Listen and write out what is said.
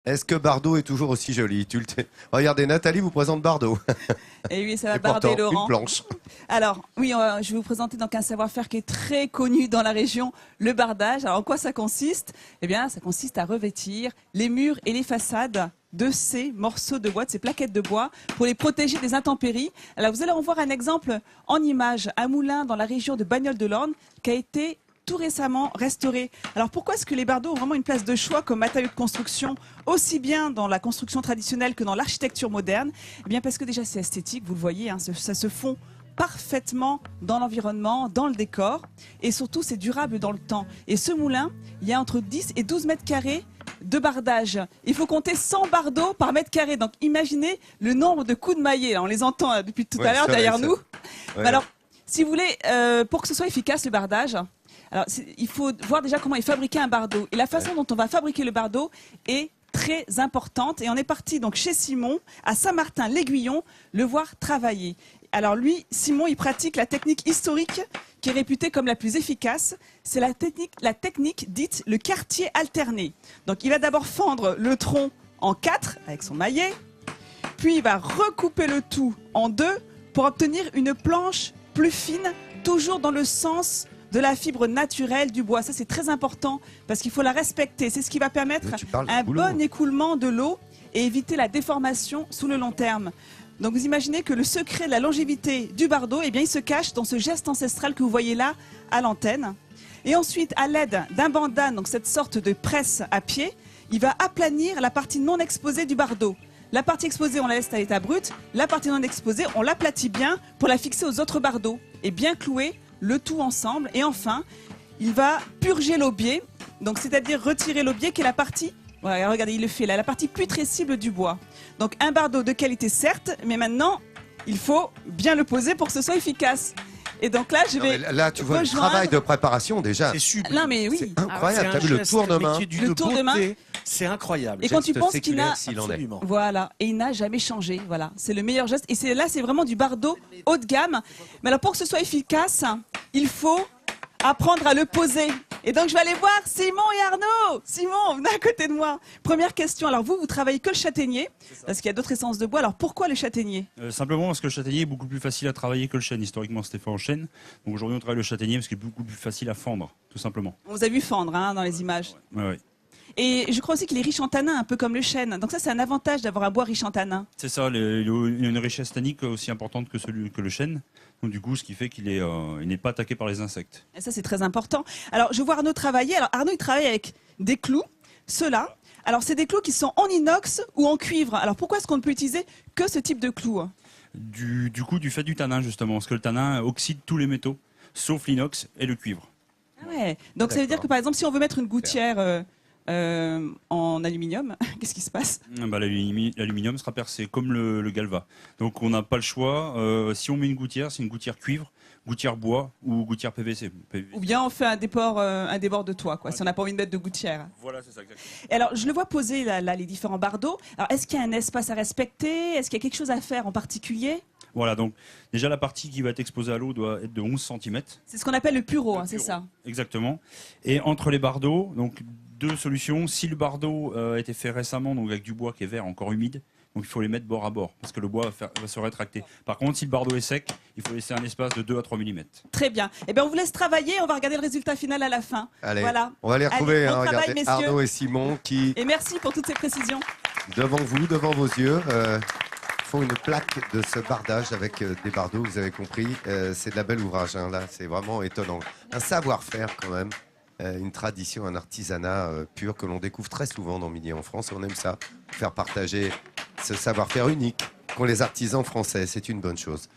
Est-ce que Bardot est toujours aussi joli? Regardez, Nathalie vous présente Bardot. Et oui, ça va Et barder pourtant, Laurent. une planche. Alors, oui, je vais vous présenter donc un savoir-faire qui est très connu dans la région, le bardage. Alors, en quoi ça consiste? Eh bien, ça consiste à revêtir les murs et les façades de ces morceaux de bois, de ces plaquettes de bois, pour les protéger des intempéries. Alors, vous allez en voir un exemple en image, un moulin dans la région de Bagnoles-de-l'Orne, qui a été tout récemment restauré. Alors pourquoi est-ce que les bardeaux ont vraiment une place de choix comme matériau de construction, aussi bien dans la construction traditionnelle que dans l'architecture moderne? Eh bien parce que déjà c'est esthétique, vous le voyez, hein, ça se fond parfaitement dans l'environnement, dans le décor, et surtout c'est durable dans le temps. Et ce moulin, il y a entre 10 et 12 mètres carrés de bardage. Il faut compter 100 bardeaux par mètre carré. Donc imaginez le nombre de coups de maillet. On les entend depuis tout à l'heure derrière nous. Ouais. Alors, si vous voulez, pour que ce soit efficace le bardage, alors, il faut voir déjà comment est fabriqué un bardeau. Et la façon dont on va fabriquer le bardeau est très importante. Et on est parti donc chez Simon, à Saint-Martin-l'Aiguillon, le voir travailler. Alors lui, Simon, il pratique la technique historique qui est réputée comme la plus efficace. C'est la technique dite le quartier alterné. Donc il va d'abord fendre le tronc en 4 avec son maillet. Puis il va recouper le tout en 2 pour obtenir une planche plus fine, toujours dans le sens de la fibre naturelle du bois. Ça, c'est très important parce qu'il faut la respecter. C'est ce qui va permettre un bon écoulement de l'eau et éviter la déformation sous le long terme. Donc, vous imaginez que le secret de la longévité du bardeau, eh bien, il se cache dans ce geste ancestral que vous voyez là à l'antenne. Et ensuite, à l'aide d'un bandane, donc cette sorte de presse à pied, il va aplanir la partie non exposée du bardeau. La partie exposée, on la laisse à l'état brut. La partie non exposée, on l'aplatit bien pour la fixer aux autres bardeaux et bien clouer le tout ensemble. Et enfin, il va purger l'aubier, donc c'est-à-dire retirer l'aubier qui est la partie, voilà, regardez, il le fait là, la partie putrescible du bois. Donc un bardeau de qualité certes, mais maintenant, il faut bien le poser pour que ce soit efficace. Et donc là, je vais là, tu vois le travail de préparation déjà. C'est super. Non mais oui, C'est incroyable. T'as vu le tour de main? Le tour de main. C'est incroyable. Et quand tu penses qu'il n'a, Absolument. voilà, et il n'a jamais changé. Voilà, c'est le meilleur geste. Et c'est vraiment du bardeau haut de gamme. Mais alors pour que ce soit efficace, il faut apprendre à le poser. Et donc je vais aller voir Simon et Arnaud. Simon, venez à côté de moi. Première question. Alors vous travaillez que le châtaignier, parce qu'il y a d'autres essences de bois. Alors pourquoi le châtaignier? Simplement parce que le châtaignier est beaucoup plus facile à travailler que le chêne. Historiquement, c'était fait en chêne. Donc aujourd'hui, on travaille le châtaignier parce qu'il est beaucoup plus facile à fendre, tout simplement. On vous a vu fendre hein, dans les images. Ouais. Et je crois aussi qu'il est riche en tanins, un peu comme le chêne. Donc ça, c'est un avantage d'avoir un bois riche en tanins. C'est ça, il a une richesse tannique aussi importante que le chêne. Donc du coup, ce qui fait qu'il n'est pas attaqué par les insectes. Et ça, c'est très important. Alors, je vois Arnaud travailler. Alors, Arnaud, il travaille avec des clous, ceux-là. Alors, c'est des clous qui sont en inox ou en cuivre. Alors, pourquoi est-ce qu'on ne peut utiliser que ce type de clous? Du fait du tanin, justement, parce que le tanin oxyde tous les métaux, sauf l'inox et le cuivre. Ah ouais. Donc, ça veut dire que, par exemple, si on veut mettre une gouttière en aluminium, qu'est-ce qui se passe? L'aluminium sera percé comme le galva. Donc on n'a pas le choix. Si on met une gouttière, c'est une gouttière cuivre, gouttière bois ou gouttière PVC. Ou bien on fait un débord de toit, quoi, si on n'a pas envie de mettre de gouttière. Voilà, c'est ça, exactement. Et alors, je le vois poser là, les différents bardeaux. Alors, est-ce qu'il y a un espace à respecter? Est-ce qu'il y a quelque chose à faire en particulier? Voilà, donc déjà la partie qui va être exposée à l'eau doit être de 11 cm. C'est ce qu'on appelle le pureau, hein, c'est ça? Exactement. Et entre les bardeaux, donc deux solutions. Si le bardeau a été fait récemment, donc avec du bois qui est vert, encore humide, donc il faut les mettre bord à bord, parce que le bois va se rétracter. Par contre, si le bardeau est sec, il faut laisser un espace de 2 à 3 mm. Très bien. Eh bien, on vous laisse travailler, on va regarder le résultat final à la fin. Allez, voilà. on va les retrouver. Allez, bon travail, regardez, messieurs. Arnaud et Simon qui, Et merci pour toutes ces précisions. devant vous, devant vos yeux, font une plaque de ce bardage avec des bardeaux, vous avez compris. C'est de la belle ouvrage, hein, là, c'est vraiment étonnant. Un savoir-faire quand même. Une tradition, un artisanat pur que l'on découvre très souvent dans Midi en France. On aime ça, faire partager ce savoir-faire unique qu'ont les artisans français. C'est une bonne chose.